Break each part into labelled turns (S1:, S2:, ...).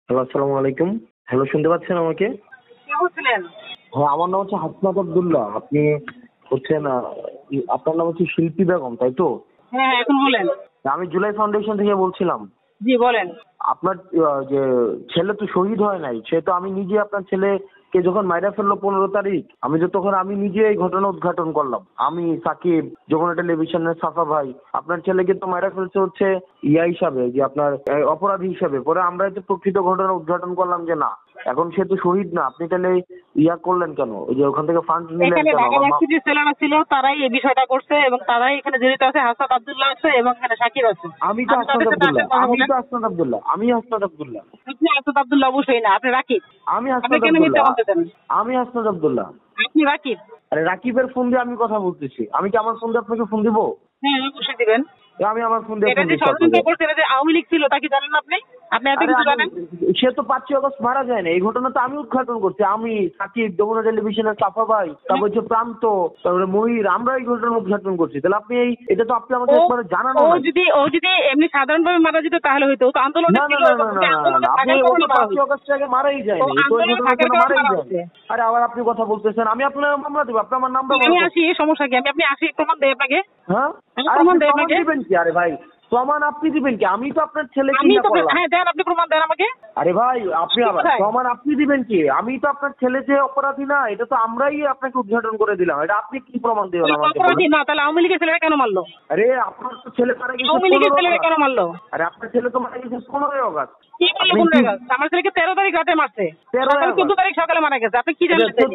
S1: Hello, আসসালামু আলাইকুম। Hello, শুনতে পাচ্ছেন আমাকে?
S2: কে বলছিলেন?
S1: হ্যাঁ, আমার নাম হচ্ছে হাসনাত আব্দুল্লাহ। আপনি হচ্ছেন আপনার নাম হচ্ছে শিল্পী বেগম, তাই তো?
S2: হ্যাঁ, হ্যাঁ, এখন বলেন।
S1: আমি জুলাই ফাউন্ডেশন থেকে বলছিলাম।
S2: জি বলেন।
S1: আপনার যে ছেলে তো শহীদ হয় নাই, সে তো আমি নিজে আপনার ছেলেকে যখন মাইরা ফেললো 15 তারিখ, আমি নিজে এই ঘটনা উদ্ঘাটন করলাম। আমি সাকিব, যমুনা টেলিভিশনের সাফা ভাই, আপনার ছেলেকে তো মাইরা ফেলছে হচ্ছে ইয়া হিসাবে, যে আপনার অপরাধী হিসাবে। পরে আমরা তো প্রকৃত ঘটনা উদ্ঘাটন করলাম যে না, এখন সে তো শহীদ না, আপনি তাহলে ইয়া করলেন কেন, ওই যে ওখান থেকে ফান্ড নিলেন
S2: এখানে
S1: কেন?
S2: ঢাকা ভার্সিটির ছেলেরা ছিল, তারাই এই বিষয়টা করছে এবং তারাই এখানে জড়িত আছে। হাসনাত আব্দুল্লাহ আছে এবং এখানে সাকিব আছে।
S1: আমি তো
S2: আপনি তাদের
S1: হাসনাত
S2: সাথে
S1: আব্দুল্লাহ,
S2: আসেন, কথা
S1: আমি
S2: বলেন।
S1: তো হাসনাত আব্দুল্লাহ, আমি হাসনাত আব্দুল্লাহ,
S2: আপনি হাসনাত আব্দুল্লাহ অবশ্যই না, আপনি রাকিব।
S1: আমি
S2: আপনি
S1: হাসনাত
S2: কেন মিথ্যা
S1: আব্দুল্লাহ,
S2: বলতেছেন?
S1: আমি হাসনাত আব্দুল্লাহ।
S2: আপনি রাকিব।
S1: আরে রাকিবের ফোন দিয়ে আমি কথা বলতেছি, আমি কি আমার ফোন দিয়ে আপনাকে ফোন দিব?
S2: হ্যাঁ, অবশ্যই দিবেন।
S1: আমি আমার ফোন দিয়ে
S2: এটা
S1: ফোন
S2: যে
S1: দিচ্ছি আপনাকে।
S2: ষড়যন্ত্র করছে, এটা যে আওয়ামী লীগ ছিল তা কি জানেন আপনি? আপনি এত
S1: আরে
S2: কিছু জানেন?
S1: সে তো 5ই আগস্ট মারা যায় না, এই ঘটনা তো আমি উদ্ঘাটন করছি। আমি, সাকিব, যমুনা টেলিভিশনের সাফা ভাই, তারপর হচ্ছে প্রান্ত, তারপরে মহির, আমরা এই ঘটনা উদ্ঘাটন করছি। তাহলে আপনি এটা তো আপনি আমাকে একবার জানানো নাই।
S2: ও যদি এমনি সাধারণভাবে মারা যেত তাহলে হয়তো। ও তো আন্দোলনে
S1: না না
S2: ছিল
S1: না
S2: এবং
S1: না না
S2: ওকে
S1: না না,
S2: আন্দোলনে
S1: আপনি
S2: থাকার
S1: ও
S2: কারণে
S1: তো
S2: মারা
S1: 5ই
S2: হয়েছে।
S1: আগস্ট আগে মারাই
S2: ও
S1: যায়নি, এই তো এই
S2: আন্দোলনে
S1: ঘটনার
S2: থাকার
S1: জন্য
S2: কারণে
S1: মারাই
S2: মারা
S1: যায়নি।
S2: হয়েছে।
S1: আরে আবার আপনি কথা বলতেছেন, আমি আপনার মামলা দেবো, আপনি আমার নামটা
S2: আমি
S1: বলুন।
S2: আসি, সমস্যা কি? আপনি আসি, প্রমাণ দেয় আপনাকে।
S1: হ্যাঁ,
S2: আমি
S1: আর
S2: প্রমাণ
S1: আপনি
S2: দেয়
S1: প্রমাণ
S2: আপনাকে।
S1: দিবেন কি? আরে ভাই, প্রমাণ আপনি দিবেন কি? আমি তো আপনার ছেলেকে
S2: আমি
S1: ইয়া
S2: তো
S1: করলাম।
S2: হ্যাঁ দেন, আপনি প্রমাণ দেন আমাকে।
S1: আরে ভাই, আপনি
S2: আপনি
S1: আবার
S2: কোথায়?
S1: প্রমাণ আপনি দিবেন কি? আমি তো আপনার ছেলে যে অপরাধী না, এটা তো আমরাই আপনাকে উদ্ঘাটন করে দিলাম। এটা আপনি কি প্রমাণ দিবেন
S2: তাহলে
S1: আমাকে
S2: অপরাধী
S1: বলেন?
S2: না, তাহলে আওয়ামী লীগের ছেলেরা কেন মারলো?
S1: আরে আপনার তো ছেলে মারা গেছে
S2: আওয়ামী লীগের
S1: 15
S2: ছেলেরা
S1: আগস্ট।
S2: কেন মারলো?
S1: আরে আপনার ছেলে তো মারা গেছে 15 আগস্ট।
S2: কি বললো
S1: আপনি
S2: কোন
S1: কি
S2: জায়গা? আমার ছেলেকে 13 তারিখ রাতে মারছে।
S1: 13
S2: 14
S1: আগস্ট?
S2: তারিখ সকালে মারা গেছে। আপনি কি
S1: আচ্ছা,
S2: জানলেন?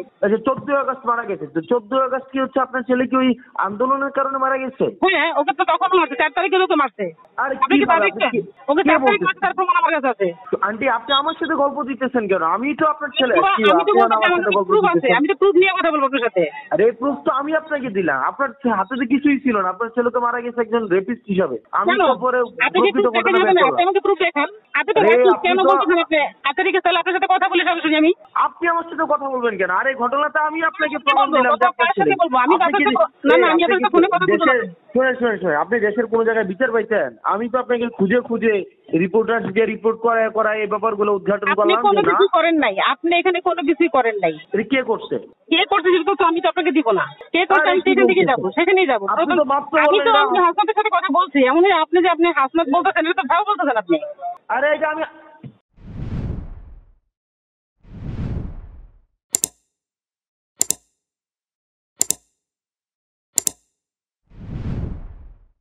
S1: 14 আগস্ট মারা গেছে। তো 14 আগস্ট কি হচ্ছে আপনার ছেলে কি ওই আন্দোলনের কারণে মারা গেছে?
S2: হ্যাঁ, ওকে তো তখন মারছে, 4 তারিখে ওকে মারছে।
S1: আরে
S2: আপনি কি তা
S1: কিভাবে
S2: দেখছেন?
S1: আপনি
S2: ওকে
S1: কে
S2: 4 তারিখ মারছে,
S1: বলতেছেন?
S2: তার প্রমাণ আমার কাছে আছে।
S1: আন্টি, আপনি আমার সাথে গল্প দিতেছেন কেন? আমি তো আপনার ছেলে। কি
S2: আমি তো
S1: আপনি
S2: বলতে
S1: আমার
S2: আমার
S1: সাথে
S2: কাছে
S1: গল্প
S2: প্রুফ আছে,
S1: দিতেছেন?
S2: আমি তো প্রুফ নিয়ে কথা বলবো আপনার সাথে।
S1: আরে এই প্রুফ তো আমি আপনাকে দিলাম। আপনার হাতে তো কিছুই ছিল না, আপনার ছেলে তো মারা গেছে একজন রেপিস্ট হিসাবে। আমি
S2: কেন?
S1: তো পরে
S2: আপনি কি
S1: প্রকৃত
S2: প্রুফ দেখে
S1: ঘটনা বের
S2: যাবেন না? আপনি
S1: করলাম।
S2: আমাকে প্রুফ দেখান। আপনি তো
S1: আরে
S2: রাখি,
S1: আপনি
S2: কেন
S1: তো
S2: বলতেছেন আপনি? আচ্ছা ঠিক আছে, তাহলে আপনার সাথে কথা বলে সরাসরি আমি।
S1: আপনি আমার সাথে কথা বলবেন কেন? আরে ঘটনাটা আমি আপনাকে
S2: কি
S1: প্রমাণ
S2: বলবো?
S1: দিলাম যে
S2: কথা
S1: আপনার
S2: কার
S1: ছেলে।
S2: সাথে বলবো? আমি তো
S1: আপনি কি
S2: আপনার সাথে না, আমি
S1: আপনি
S2: আপনার
S1: কি
S2: সাথে ফোনে কথা বলবো না।
S1: দেশের শুনেন, আপনি দেশের কোন জায়গায় বিচার পাইছেন? আমি তো আপনাকে খুঁজে খুঁজে রিপোর্টার দিয়ে রিপোর্ট করায় এই ব্যাপারগুলো উদ্ঘাটন
S2: আপনি
S1: করলাম
S2: কোনো
S1: যে না,
S2: কিছু করেন নাই, আপনি এখানে কোনো কিছুই করেন নাই।
S1: এটা কে করছে?
S2: কে করছে সেটা তো আমি তো আপনাকে দিব না। কে করছে
S1: আরে
S2: আমি
S1: কি
S2: সেখান থেকে
S1: বলতেছেন?
S2: যাবো, সেখানেই যাবো।
S1: আপনি তো মাত্র
S2: আমি
S1: বললেন
S2: তো
S1: না।
S2: আপনি হাসনাতের সাথে কথা বলছি, এমন আপনি যে আপনি হাসনাত বলতেছেন, এটা তো ভালো বলতেছেন আপনি।
S1: আরে এটা আমি